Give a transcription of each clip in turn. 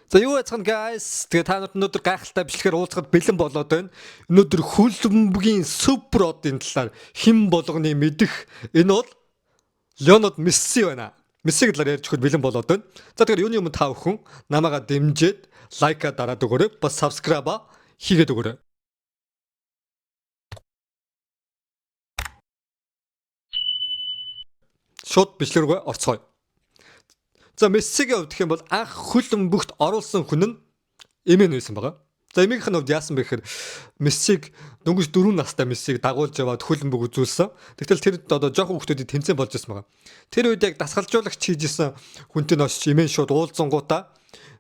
За юу яцхан guys. Тэгээ та нарт өнөөдөр гайхалтай бичлэгээр уулзахад бэлэн болоод байна. Өнөөдөр хөлбөмбөгийн супер одын талаар хэн болгоны мэдэх энэ бол Леонард Месси байна. Мессиг талаар ярьж өгөхөд бэлэн болоод байна. За тэгэхээр юуны өмнө та бүхэн намайга дэмжиж лайка дараад өгөөрэй. Бас subscribe хийгээд өгөөрэй. Шууд бичлэг рүү орцгоё. За Мессигийн хувьд гэх юм бол анх хөлбөмбөгт оруулсан хүн нь Эмэн байсан байгаа. За Эмэнийх нь хувьд яасан бэ гэхээр Мессиг дөнгөж 4 настай Мессиг дагуулж яваад хөлбөмбөг үзүүлсэн. Тэгтэл тэр одоо жоохон хүмүүстэд тэмцээн болж байсан байгаа. Тэр үед яг дасгалжуулагч хийжсэн хүнтэй нөсч Эмэн шууд уулзсангуудаа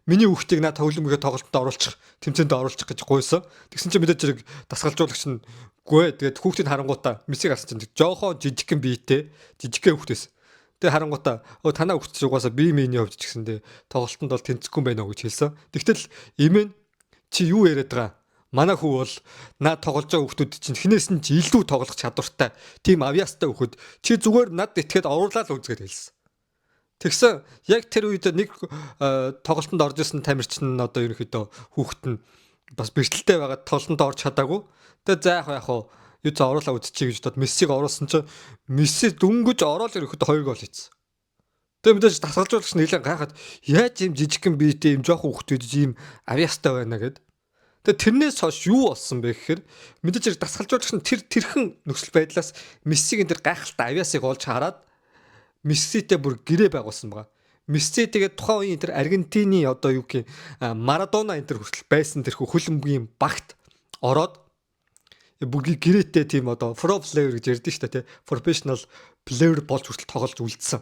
миний хүүхдийг наа хөлбөмбөгийн тоглолтод оруулчих, тэмцээнд оруулчих гэж гуйсан. Тэгсэн чинь мэдээж зэрэг дасгалжуулагч нь гүй. Тэгээд хүүхдийг харангуудаа Мессиг харсан чинь жоохоо жижигхэн биетэй, жижигхэн хүүхдээс. Тэгээ харангуудаа танаа хүүхд чинь угаасаа бие биений хувьд ч гэсэндээ тоглолтод бол тэнцэхгүй байна уу гэж хэлсэн. Тэгтэл Эмэн чи юу яриад байгаа? Манай хүү бол наад тоглож байгаа хүүхдүүд чинь хинээс нь ч илүү тоглох чадвартай. Тим авьяастай хүүхэд чи зүгээр над итгээд оруулаад үзгээд хэлсэн. Тэгсэн яг тэр үед нэг тоглолтод орж исэн тамирчин нь одоо ерөнхийдөө хүүхэд нь бас бэртэлтэй байгаад тоглолтод орж чадаагүй. Тэгээ за яг юу ч оруулаа үзчихье гэж бодоод Мессиг оруулсан чинь Месси дөнгөж ороод ерөнхийдөө 2 гол хийсэн. Тэгээ мэдээж дасгалжуулагч нэлээд гайхаад яаж юм жижигхэн биетэй юм жоохон хүүхдүүд ийм авьяастай байна гэд. Тэгээ тэрнээс хойш юу болсон бэ гэхээр мэдээж дасгалжуулагч нь тэрхэн нөхцөл байдлаас Мессигийн тэр гайхалтай авьяасыг олж хараад Месситэй бүр гэрээ байгуулсан байгаа. Месси тэгээд тухайн үеийн тэр Аргентины одоо юу гэх Марадона энэ төр хүртэл байсан тэрхүү хөлбөмбөгийн багт ороод бүгд гэрээтэй тийм одоо pro player гэж ярьдэн шүү дээ, тий. Professional player болж хүртэл тоглож үлдсэн.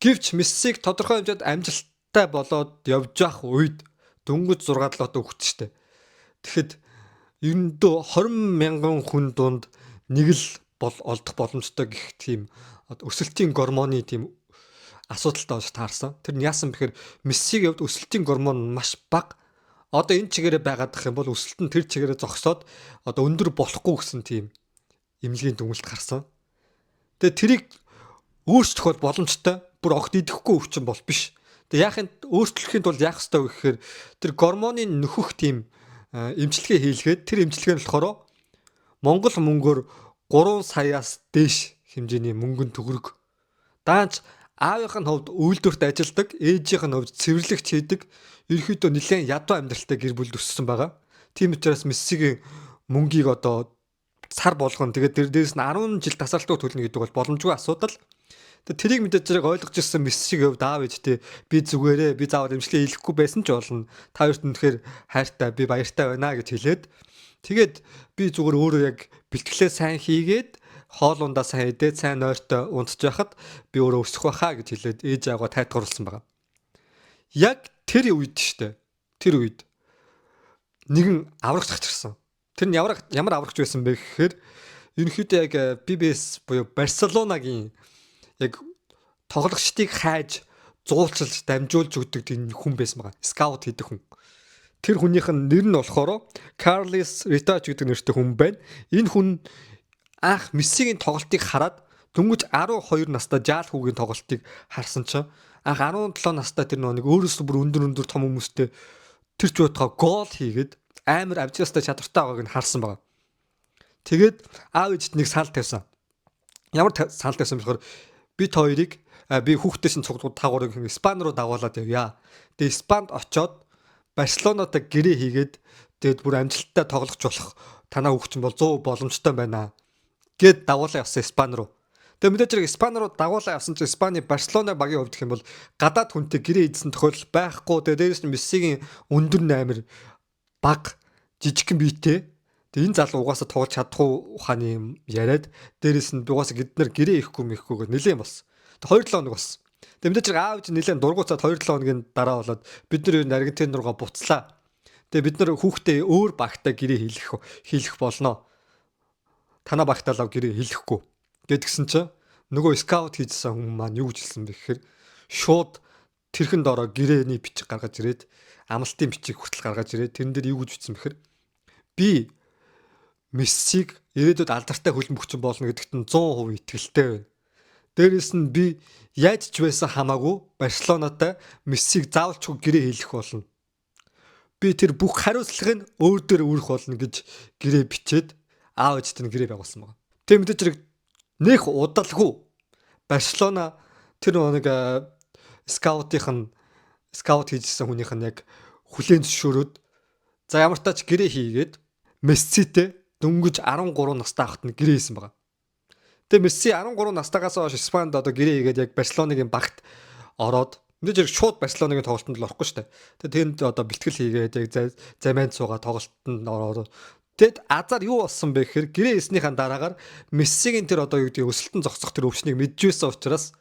Гэвч Мессиг тодорхой хэмжээнд амжилттай болоод явж явах үед дөнгөж 6-7 одоо өгч штэ. Тэгэхэд ерөндөө 20 мянган хүн дунд нэг л олдох боломжтой гэх тийм өсөлтийн гормоны тийм асуудалтай болж таарсан. Тэр нь яасан бэхээр Мессигийн хувьд өсөлтийн гормон маш бага. Одоо энэ чигээрээ байгаад гэх юм бол өсөлт нь тэр чигээрээ зогсоод одоо өндөр болохгүй гэсэн тийм эмнэлгийн дүгнэлт гарсан. Тэгээ тэрийг өөрчлөх бол боломжтой. Бүр огт идэхгүй өвчин бол биш. Тэгээ яахын өөрчлөхийн тулд яах ёстой вэ гэхээр тэр гормоны нөхөх тийм эмчилгээ хийлгээд тэр эмчилгээ нь болохоор Монгол мөнгөөр 3 саяас дээш хэмжээний мөнгөнд төгрөг. Даанч аавынх нь хувьд үйлдвэрт ажилладаг, ээжийнх нь хувьд цэвэрлэгч хийдэг, ерөөхдөө нэлээд ядуу амьдралтай гэр бүлд өссөн байгаа. Тийм учраас Мессигийн мөнгийг одоо сар болгон тэгээд дээрээс нь 10 жил тасралтгүй төлнө гэдэг бол боломжгүй асуудал. Тэрийг мэдээж зэрэг ойлгож ирсэн Мессигийн хувьд аав ээжтэй би зүгээрээ би заавал эмчилгээ хийхгүй байсан ч болно. Та хоёрт үнэхээр хайртай, би баяртай байна гэж хэлээд тэгээд би зүгээр өөрөө яг бэлтгэлээ сайн хийгээд хоолундаа сайн идээд сайн нойртой унтж байхад би өөрөө өсөх байхаа гэж хэлээд ээж аваа тайлбарласан байгаа. Яг тэр үед штэ. Тэр үед нэгэн аврагч гарчирсан. Тэр нь ямар аврагч байсан бэ гэхээр ерөнхийдөө яг BBS буюу Барселонагийн яг тоглогчдыг хайж зуулчилж дамжуулж өгдөг тийм хүн байсан байгаа. Скаут хийдэг хүн. Тэр хүнийх нь нэр нь болохоор Carlos Retaч гэдэг нэртэй хүн байна. Энэ хүн анх Мессигийн тоглолтыг хараад дөнгөж 12 настай жаал хүүгийн тоглолтыг харсан чинь анх 17 настай тэр нэг өөрөөсөө бүр өндөр том хүмүүстэй тэр ч байтугай гол хийгээд амар авчирстай чадвартай байгааг нь харсан байгаа. Тэгээд аав ээжт нэг санал тавьсан. Ямар санал тавьсан бэхээр бид хоёрыг би хүүхдээс нь цугдууд тагуурыг Испани руу дагуулад явъя. Тэгээд Испанд очоод Барселонатай гэрээ хийгээд тэгээд бүр амжилттай тоглож болох танаа хүүхчин бол 100% боломжтой байна гэд дагуулаа явсан Испани руу. Тэгээд мэдээж хэрэг Испани руу дагуулаа явсан чинь Испани Барселона багийн хувьд гэх юм бол гадаад хүнтэй гэрээ хийсэн тохиолдол байхгүй. Тэгээд дээрээс нь Мессигийн өндөр наймэр баг жижигхэн биетэй. Тэгээд энэ залуу угаасаа тоглож чадахгүй ухааны юм яриад дээрээс нь угаасаа гэднэр гэрээ ихгүй мэхгүйгээр нэлээд болсон. Тэгээд 2-7 хоног болсон. Тэгээд мэдээж хэрэг аав ээж нэлээд дургуцаад 2-7 хоногийн дараа болоод бид нар юу Аргентин руугаа буцлаа. Тэгээд бид нар хүүхдээ өөр багтаа гэрээ хийх болно. Танаа багтаалаа гэрээ хийхгүй. Гэдгсэн чинь нөгөө скаут хийжсэн хүн маань юу гэж хэлсэн бэ гэхээр шууд тэрхэн доороо гэрээний бичиг гаргаж ирээд амлалтын бичиг хүртэл гаргаж ирээд тэрэн дээр юу гэж бичсэн бэхээр би Мессиг ирээдүйд алдартай хөлбөмбөгч болно гэдэгт нь 100% итгэлтэй байна. Дээрээс нь би яаж ч байсан хамаагүй Барселонатай Мессиг заавалчгүй гэрээ хийлгэх болно. Би тэр бүх хариуцлагыг өөр дээр өргөх болно гэж гэрээ бичээд аав ээжтэй нь гэрээ байгуулсан байна. Тэг мэдээж хэрэг нэх удалгүй Барселона тэр нэг скаут хийжсэн хүнийх нь яг хүлээн зөвшөөрөөд за ямар тач гэрээ хийгээд Месситэй дөнгөж 13 настай хахад нь гэрээ хийсэн байна. Тэгээ Месси 13 настайгаас хойш Испанид одоо гэрээ хийгээд яг Барселонагийн багт ороод мэдээж яг шууд Барселонагийн тоглолтод л орохгүй шүү дээ. Тэгээ тэнд одоо бэлтгэл хийгээд яг заманд суугаа тоглолтод ороод тэгэд азар юу болсон бэ гэхээр гэрээ хийснийхэн дараагаар Мессигийн тэр одоо юу гэдэг өсөлтөн зогсох тэр өвчнийг мэдчихсэн учраас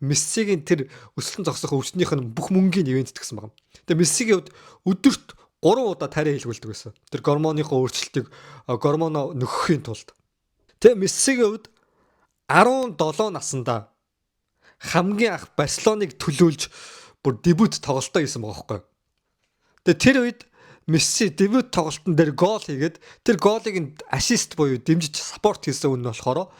Мессигийн тэр өсөлтөн зогсох өвчнийх нь бүх мөнгөний ивэнтдгсэн байна. Тэгээ Мессигийн хувьд өдөрт 3 удаа тариа хийлгүүлдэг байсан. Тэр гормоныхоо өөрчлөлтийг гормоно нөхөхийн тулд. Тэгээ Мессигийн хувьд 17 наснда хамгийн анх Барселоныг төлөөлж бүр дебют тоглолтоо хийсэн байгаа байхгүй. Тэгээ тэр үед Месси дебют тоглолтын дээр гол хийгээд тэр голыг ассист буюу дэмжиж саппорт хийсэн үн нь болохоор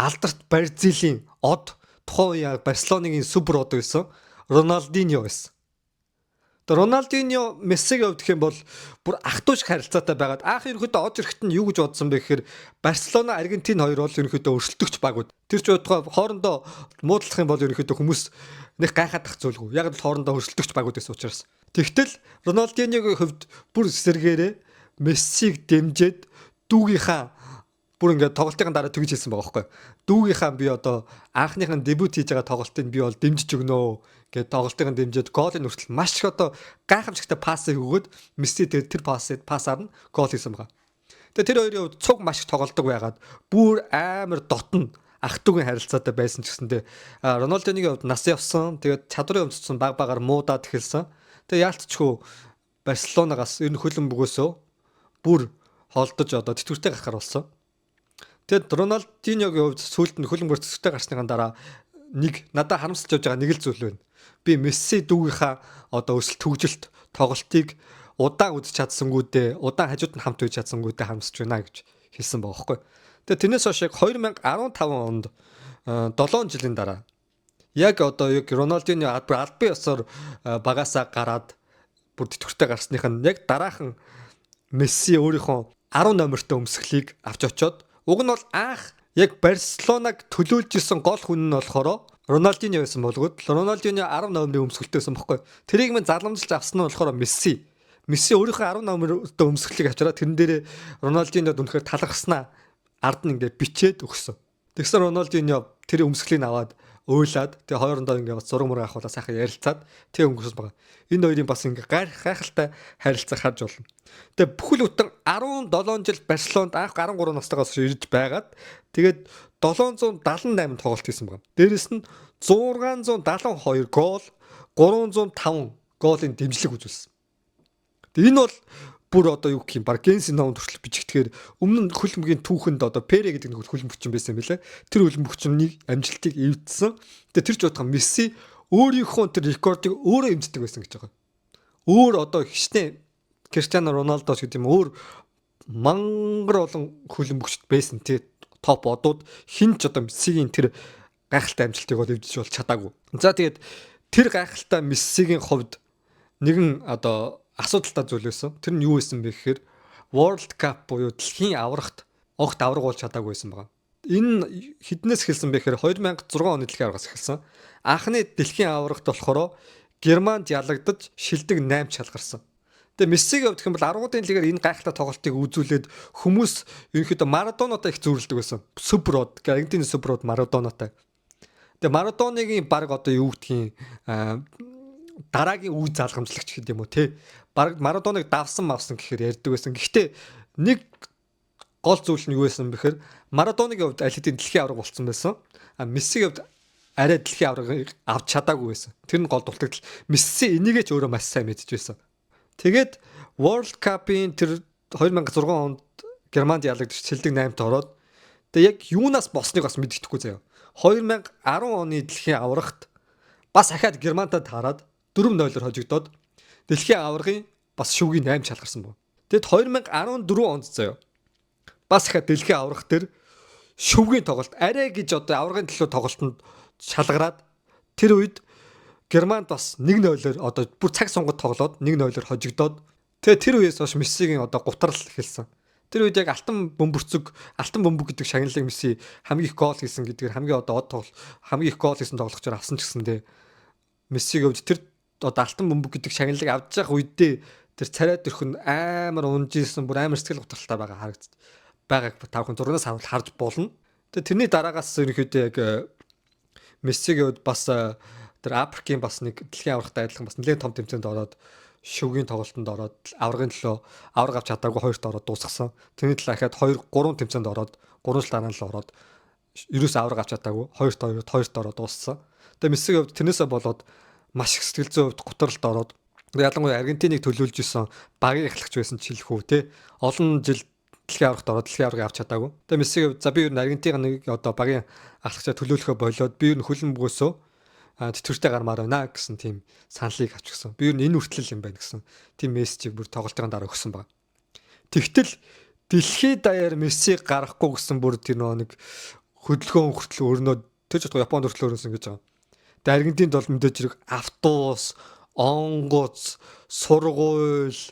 алдарт Бразилийн од тухайн үеийн Барселоныгийн супер од байсан Роналдиньо байсан. Тэгээ Роналдиньо Мессигийн хувьд гэх юм бол бүр ах トゥ шиг харилцаатай байгаад анх ерөнхийдөө од ирэхэд нь юу гэж бодсон бэ гэхээр Барселона, Аргентин хоёр бол ерөнхийдөө өрсөлдөгч багууд. Тэр ч байтугай хоорондоо муудлах юм бол ерөнхийдөө хүмүүс нэг гайхадах зүйлгүй. Яг л хоорондоо өрсөлдөгч багууд байсан учраас. Тэгтэл Роналдиньогийн хувьд бүр эсэргээрээ Мессиг дэмжиж дүүгийнхаа бүр ингээд тоглолтын дараа төгж хэлсэн байгаа байхгүй. Дүүгийнхаа би одоо анхныхын дебют хийж байгаа тоглолтыг би бол дэмжиж өгнө гэдэг тоглолтын дэмжиж голын хүртэл маш их одоо гайхамшигтай пассыг өгөөд Месси тэр пассаар нь гол хийсэн байгаа. Тэгээ тэр хоёрын хувьд цуг маш их тоглолдог байгаад бүр амар дотн ах トゥ гийн харилцаатай байсан ч гэсэндээ Роналдиньогийн хувьд нас явсан. Тэгээд чадрын өмцсөн баг багаар муудаад эхэлсэн. Тэгээ яалтчгүй Барселонагаас ер нь хөлн бөгөөсөө бүр холдож одоо тэтгэвртэй гарахаар болсон. Тэгэд Роналдиньогийн хувьд сүүлд нь хөлн бүрцэгтэй гарсныхан дараа нэг надад харамсалж явж байгаа нэг л зүйл байна. Би Месси дүүгийнхаа одоо өсөлт хөгжилт тоглолтыг удаан үзэж чадсангуудээ, удаан хажууд нь хамт үеж чадсангуудээ харамсаж байна гэж хэлсэн байгаа байхгүй. Тэгээ тэрнээс хойш яг 2015 онд 7 жилийн дараа яг одоо яг Роналдиньо албан ёсоор багасаа гараад бүр тэтгэвртэй гарсных нь яг дараахан Месси өөрийнхөө 10 номертой өмсгөлийг авч очоод уг нь бол анх яг Барселонаг төлөөлж исэн гол хүн нь болохоор Роналдиньо байсан болгоод Роналдиньо 10 номерын өмсгөлтэй байсан байхгүй. Тэрийг мэн заламжилж авсан нь болохоор Месси. Месси өөрийнхөө 10 номертой өмсгөлийг авчираа тэрэн дээрээ Роналдиньод үнэхээр талархснаа ард нь ингээд бичээд өгсөн. Тэгсэн Роналдиньо тэр өмсгөлийг аваад уйлаад тэгээ хоорондоо ингээд зураг мураг авахулаа сайхан ярилцаад тэг өнгөрсөн байгаа. Энэ хоёрын бас ингээд гайхалтай харилцаа харж болно. Тэгээ бүхэл бүтэн 17 жил Барселонд анх 13 настайгаас ирж байгаад тэгээд 778 тоглолт хийсэн байна. Дээрэс нь 672 гол, 305 голын дэмжлэг үзүүлсэн. Тэгээ энэ бол бүр одоо юу гэх юм баг Генси номд хүртэл бичигдэхээр өмнө нь хөлбөмбөгийн түүхэнд одоо Пере гэдэг нэг хөлбөмбөгчин байсан юм билээ. Тэр хөлбөмбөгчнийг амжилтыг эвдсэн. Тэгээ тэр ч бодох Месси өөрийнхөө тэр рекордыг өөрөө эмздэг байсан гэж байгаа. Өөр одоо хичнээн Криштиано Роналдо гэдэг юм өөр мангар олон хөлбөмбөгчд байсан тий топ одууд хин ч одоо Мессигийн тэр гайхалтай амжилтыг бол эвдэж бол чадаагүй. За тэгээд тэр гайхалтай Мессигийн хувьд нэгэн одоо асуудалтай зүйл байсан. Тэр нь юу байсан бэ гэхээр World Cup буюу дэлхийн аврагт огт авраг болж чадаагүй байсан байгаа. Энэ хэднээс эхэлсэн бэ гэхээр 2006 оны дэлхийн аврагаас эхэлсэн. Анхны дэлхийн аврагт болохоор Германд ялагдаж шилдэг 8 шалгарсан. Тэгээ Мессигийн хувьд бол аргуудын лигээр энэ гайхалтай тоглолтыг үзүүлээд хүмүүс ерөнхийдөө Марадонатай их зүйрлдэг байсан. Суперод, Аргентины суперод Марадонатай. Тэгээ Марадоныгийн баг одоо юу гэдгийг дараагийн үе залгамжлагч гэдэг юм уу те. Баг Марадоныг давсан гэхээр ярьдаг байсан. Гэхдээ нэг гол зүйл нь юу байсан бэхээр Марадоныгийн хувьд аль хэдийн дэлхийн авраг болцсон байсан. Мессигийн хувьд арай дэлхийн аврагыг авч чадаагүй байсан. Тэр нь гол дутагдал. Месси энийгээ ч өөрөө маш сайн мэдж байсан. Тэгээд World Cup-ийн тэр 2006 онд Германд ялагдаж шилдэг 8-т ороод тэгээ яг юунаас босныг бас мэддэхгүй заяа. 2010 оны дэлхийн аврагт бас ахаад Германтад хараад 4-0-оор хожигдоод дэлхийн аврагын бас шүүгийн 8 шалгарсан байна. Тэгэд 2014 онд заяа. Бас ахаад дэлхийн авраг дээр шүвгийн тоглолт арай гэж одоо аврагын төлөө тоглолтод шалгараад тэр үед Германд бас 1-0-оор одоо бүр цаг сунгад тоглоод 1-0-оор хожигдоод тэгээ тэр үеэс хойш Мессигийн одоо гутрал эхэлсэн. Тэр үед яг алтан бөмбөг гэдэг шагналыг Месси хамгийн их гол хийсэн гэдгээр хамгийн одоо од тоглолт хамгийн их гол хийсэн тоглогчоор авсан ч гэсэндээ Мессигийн хувьд тэр одоо алтан бөмбөг гэдэг шагналыг авч явах үедээ тэр царай дөрхөн амар унжижсэн бүр амар сэтгэл готролтой байгааг тавхан зурнаас харж болно. Тэгээ тэрний дараагаас ерөнхийдөө яг Мессигийн хувьд бас тэр Африкийн бас нэг дэлхийн аврагтай адилхан бас нэлээд том тэмцээнд ороод шүвгийн тоглолтод ороод аврагын төлөө авраг авч чадаагүй хоёрт ороод дуусгасан. Тэрний төлөө ахаад 2-3 тэмцээнд ороод 3 шалгаан л ороод ерөөс авраг авч чадаагүй хоёрт ороод дууссан. Тэгээ Мессигийн хувьд тэрнээсээ болоод маш их сэтгэл зүйн хувьд гутралд ороод ялангуяа Аргентиныг төлөөлж исэн багийн ахлагч байсан ч хэлэх үү те. Олон жил дэлхийн аврагт ороод дэлхийн аврагыг авч чадаагүй. Тэгээ Мессигийн хувьд за би ер нь Аргентиныг нэг одоо багийн ахлагчаа төлөөлөхөө болоод би ер нь хөлн бөгөөсөө тэтгэвртэй гармаар байна гэсэн тийм саналыг авчихсан. Би ер нь энэ үртэл юм байна гэсэн тийм мессежийг бүр тоглолтын дараа өгсөн баг. Тэгтэл дэлхийд даяар Мессиг гаргахгүй гэсэн бүр тэр нэг хөдөлгөөн хүртэл өрнөө тэр жоо Японд хүртэл өрөөсөн гэж байгаа. Тэгээ Аргентинд бол мэдээж хэрэг автобус, онгоц, сургууль,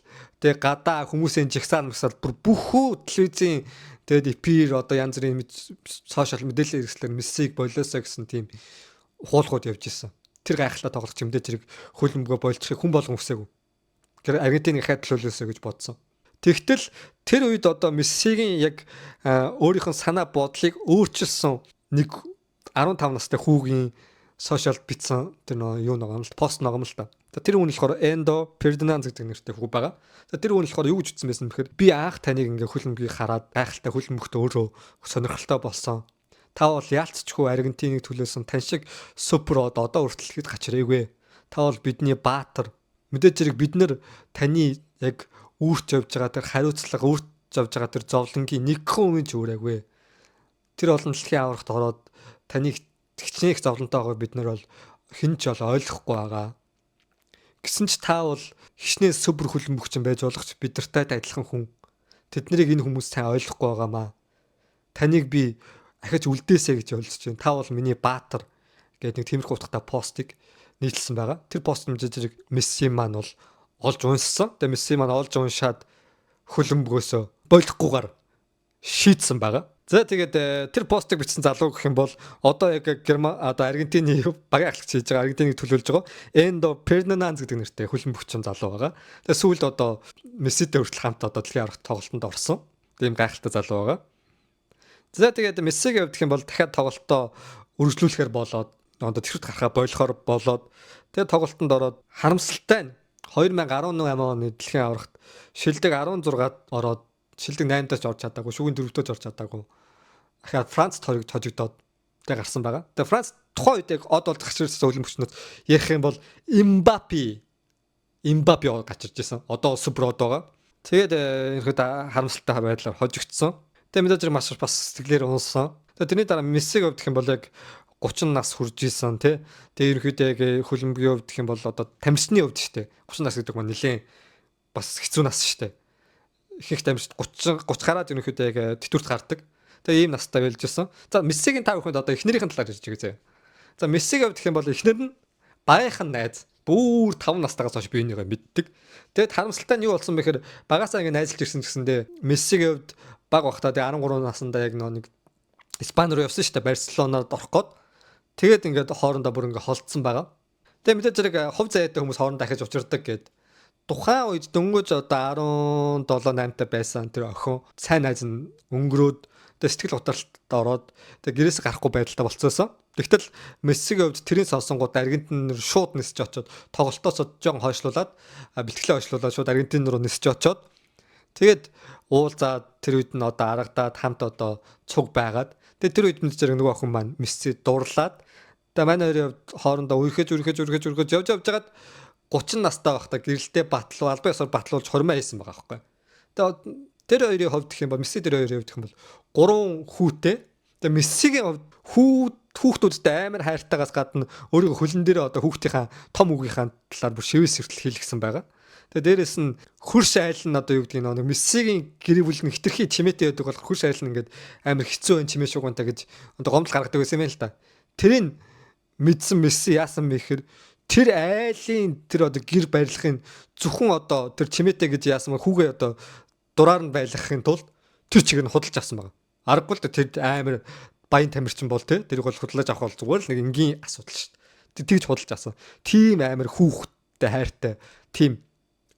тэгээ гадаа хүмүүсийн жигсаан масаад бүр бүхүү телевизийн тэгээд эпир одоо янз бүрийн сошиал мэдээлэл хэрэгслэр Мессиг болоосаа гэсэн тийм хуулгууд явж исэн. Тэр гайхалтай тоглогч мэдээж хэрэг хөлбөмбөгөө болчихыг хүн болгон хүсээгүй. Тэр Аргентины хайтлуулаасаа гэж бодсон. Тэгтэл тэр үед одоо Мессигийн яг өөрийнх нь санаа бодлыг өөрчилсөн нэг 15 настай хүүгийн сошиалд бичсэн тэр юу нэг юм л пост нэг юм л та. Тэр хүн болохоор Эндо Фердинанд гэдэг нэртэй хүү байгаа. Тэр хүн болохоор юу гэж үтсэн байсан бэхээр би анх таныг ингээ хөлбөмбөгийг хараад гайхалтай хөлбөмбөгт өөрөө сонирхолтой болсон. Та бол яалтчгүй Аргентиныг төлөөсөн тань шиг суперод одоо хүртэл хэд гачрээгүй. Та бол бидний баатар. Мэдээж хэрэг бид нар таны яг үүрч явж байгаа тэр хариуцлага үүрч явж байгаа тэр зовлонгийн нэгхэн үн ч өөрөөгүй. Тэр олон дэлхийн аврагт ороод таныг хичнээн их зовлонтойгоо бид нар бол хэн ч бол ойлгохгүй байгаа. Гэсэн ч та бол хичнээн супер хөлбөмбөгч байж болох ч бид нартай адилхан хүн. Тэд нарыг энэ хүмүүс сайн ойлгохгүй байгаамаа. Таныг би ахиж үлдээсэй гэж ойлж байна. Та бол миний баатар гэдэг нэг тиймэрхүү утгатай постыг нийлсэн байгаа. Тэр пост мэдээж хэрэг Месси маань бол олж унссан. Тэгээ Месси маань олж уншаад хөлбөмбөгөөсөө болохгүйгээр шийдсэн байгаа. За тэгээд тэр постыг бичсэн залуу гэх юм бол одоо яг одоо Аргентины багийн ахлагч хийж байгаа Аргентиныг төлөөлж байгаа Эндо Фердинанд гэдэг нэртэй хөлбөмбөгчин залуу байгаа. Тэгээд сүүлд одоо Месситэй хүртэл хамт одоо дэлхийн аврагт тоглолтод орсон. Тийм гайхалтай залуу байгаа. За тэгээд Мессигийн хувьд гэх юм бол дахиад тоглолтоо үргэлжлүүлэхээр болоод одоо тэтгэврт гарахаа болохоор болоод тэгээд тоглолтод ороод харамсалтай нь 2018 оны дэлхийн аврагт шилдэг 16-ад ороод шилдэг 8-даас орж чадаагүй, шүүгийн 4-дөөс орж чадаагүй. Ахаад Францд хожигдоод тэг гарсан байгаа. Тэгээ Франц тухайн үед яг од олж гачирсан хөлбөмбөгчнүүд ярих юм бол Мбаппе гачирч ирсэн. Одоо супер од байгаа. Тэгээд ерөөд харамсалтай байдлаар хожигдсон. Тэгээ мэдээж маш бас сэтгэлээр унсан. Тэгээ тэрний дараа Мессигийн хувьд гэх юм бол яг 30 нас хүрж исэн тий. Тэгээ ерөөдөө яг хөлбөмбөгийн хувьд гэх юм бол одоо тамирчны хувьд шүү дээ. 30 нас гэдэг нь нэлээд бас хэцүү нас шүү дээ. Их тамирчид 30 гараад ерөнхийдөө яг тэтгэврт гардаг. Тэгээ ийм настай байлж ирсэн. За Мессигийн тав хүнд одоо эхнэрийн талаар ярьж байгаа зэ. За Мессигийн хувьд гэх юм бол эхнэр нь багийнхан найз бүр 5 настайгаас хойш биенийгээ мэддэг. Тэгээд харамсалтай нь юу болсон бэхээр багасаа ингэ найзалж ирсэн гэсэндээ Мессигийн хувьд баг бахта тэгээ 13 наснда яг нэг Испани руу явсан шүү дээ. Барселонад орох гээд. Тэгээд ингээд хоорондоо бүр ингээд холдсон байгаа. Тэгээ мэдээж зэрэг хувь заяатай хүмүүс хоорондоо дахиж учирдаг гээд тухайн үед дөнгөж одоо 17 8-тай байсан тэр охин сайн найз нь өнгөрөөд тэгээ сэтгэл готролд ороод тэгээ гэрээс гарахгүй байдалтай болцсон. Тэгтэл Мессигийн хувьд тэрийн сонсонгууд Аргентин руу шууд нисэж очоод тоглолтоос жоохон хойшлуулад бэлтгэлээ хойшлуулад шууд Аргентин руу нисэж очоод тэгээд уулзаад тэр үед нь одоо аргадаад хамт одоо цуг байгаад тэгээд тэр үед нь зэрэг нөгөө охин маань Месси дуурлаад тэгээ манай хоёрын хоорондоо үргэж явж байгаад 30 настай байхдаа гэрэлтэй батлуу албан ёсоор батлуулж хормоо хийсэн байгаа байхгүй. Тэгээд тэр хоёрын хувьд гэх юм бол Месси тэр хоёрын хувьд гэх юм бол 3 хүүтэй. Тэгээд Мессигийн хувьд хүүхдүүдтэй амар хайртайгаас гадна өөрийнхөө хөлн дээр одоо хүүхдийнхаа том үгийнхаа талаар бүр шивээс хүртэл хийлгсэн байгаа. Тэгээ дээрэс нь хурш айл нь одоо юу гэдэг нь нэг Мессигийн гэр бүл нь хитрхи чимээтэй байдаг бол хурш айл нь ингээд амар хэцүү байх чимээ шугуунтай гэж одоо гомдол гаргадаг байсан юм л та. Тэрийг мэдсэн Месси яасан бэ гэхээр тэр айлын тэр одоо гэр барилахын зөвхөн одоо тэр чимээтэй гэж яасан хүүгээ одоо дураар нь байлгахын тулд тэр чиг нь худалж авсан байна. Аргагүй л да тэр амар баян тамирчин бол тэрийг бол худалдаж авах бол зүгээр л нэг энгийн асуудал шүү дээ. Тэгж худалж авсан. Тим амар хүүхдтэй хайртай тим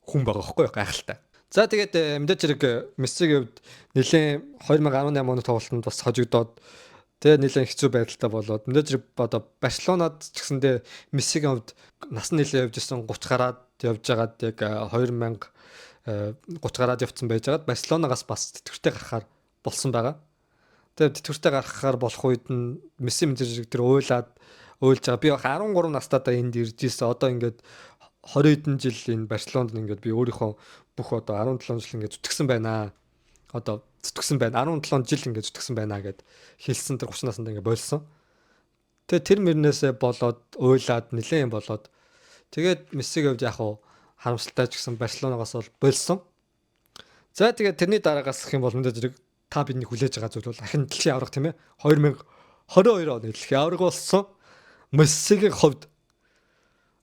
хүн байгаа байхгүй гайхалтай. За тэгээд мэдээж хэрэг Мессигийн хувьд нэлээд 2018 оны тоглолтод бас хожигдоод тэгээд нэлээд хэцүү байдалтай болоод мэдээж хэрэг одоо Барселонад ч гэсэндээ Мессигийн хувьд нас нь нэлээд явж исэн 30 гараад явж байгаад яг 2000 30 гараад явцсан байжгаад Барселонагаас бас тэтгэвртэй гарахаар болсон байгаа. Тэгээд тэтгэвртэй гарахаар болох үед нь Месси мэдээж хэрэг тэр уйлж байгаа. Би 13 настайдаа энд ирж ирсэн. Одоо ингээд 20 хэдэн жил энэ Барселонд ингээд би өөрийнхөө бүх одоо 17 жил ингээд зүтгэсэн байна. Одоо зүтгэсэн байна. 17 жил ингээд зүтгэсэн байна гэд хэлсэн тэр 30 наснда ингээд болсон. Тэгээ тэр мөрнөөсөө болоод уйлаад нэлээд юм болоод тэгээд Мессигийн хувьд яг хуу харамсалтай ч гэсэн Барселонагаас бол болсон. За тэгээд тэрний дараагаас гэх юм бол мэдээж зэрэг та бидний хүлээж байгаа зүйл бол ахин дэлхийн авраг тийм ээ 2022 оны дэлхийн авраг болсон. Мессигийн хувьд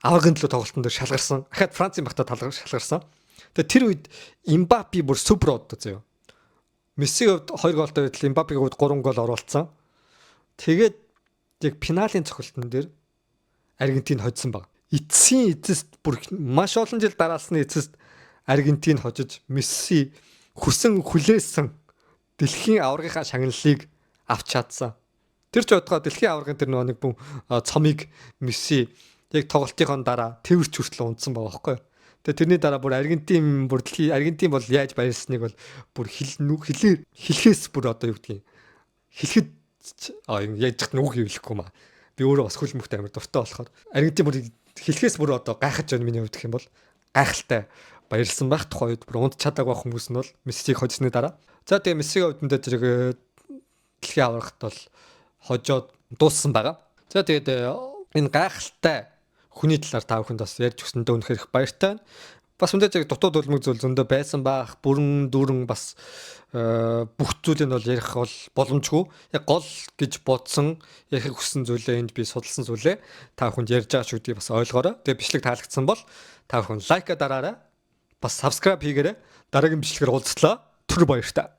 аврагын төлөө тоглолтын дээр шалгарсан. Ахаад Францын багтаа шалгарсан. Тэгээ тэр үед Имбаппе бүр супер одод заяа. Мессигийн хувьд 2 голтой байтал Имбаппегийн хувьд 3 гол оруулсан. Тэгээд яг пеналийн цохилтон дээр Аргентин хоцсон баг. Эцсийн эцэст бүр маш олон жил дараалсны эцэст Аргентин хожиж Месси хүсэн хүлээсэн дэлхийн аврагынхаа шагналыг авч чадсан. Тэр ч бодгоо дэлхийн аврагын тэр нэг бүн цомыг Месси яг тоглолтынхон дараа тэрч хүртэл унтсан байгаа байхгүй. Тэгээ тэрний дараа бүр Аргентин бол яаж баярлсныг бол бүр хэлхээс бүр одоо юу гэдгийг хэлэхэд яаж ч нүг хөвлөхгүй маа. Би өөрөө бас хөл мөхтэй амар дуртай болохоор Аргентин бүр хэлхээс бүр одоо гайхаж байна миний хувьд гэх юм бол гайхалтай баярлсан байх тухай үед бүр унт чадаагүй хүмүүс нь бол Мессиг хожсны дараа. За тэгээ Мессигийн хувьд энэ зэрэг дэлхийн аврагт бол хожоод дууссан байгаа. За тэгээд энэ гайхалтай хүний талаар та бүхэнд бас ярьж өгсөндөө үнэхээр их баяртай байна. Бас мэдээж яг дутуу дулмаг зүйл зөндөө байсан баах, бүрэн дүүрэн бас бүх зүйлийг бол ярих бол боломжгүй. Яг гол гэж бодсон, ярих хүссэн зүйлээ энд би судалсан зүйлээ та бүхэнд ярьж байгаа шүү гэдгийг бас ойлгоорой. Тэгээ бичлэг таалагдсан бол та бүхэн лайка дараарай. Бас subscribe хийгээрэй. Дараагийн бичлэгээр уулзлаа. Түр баяртай.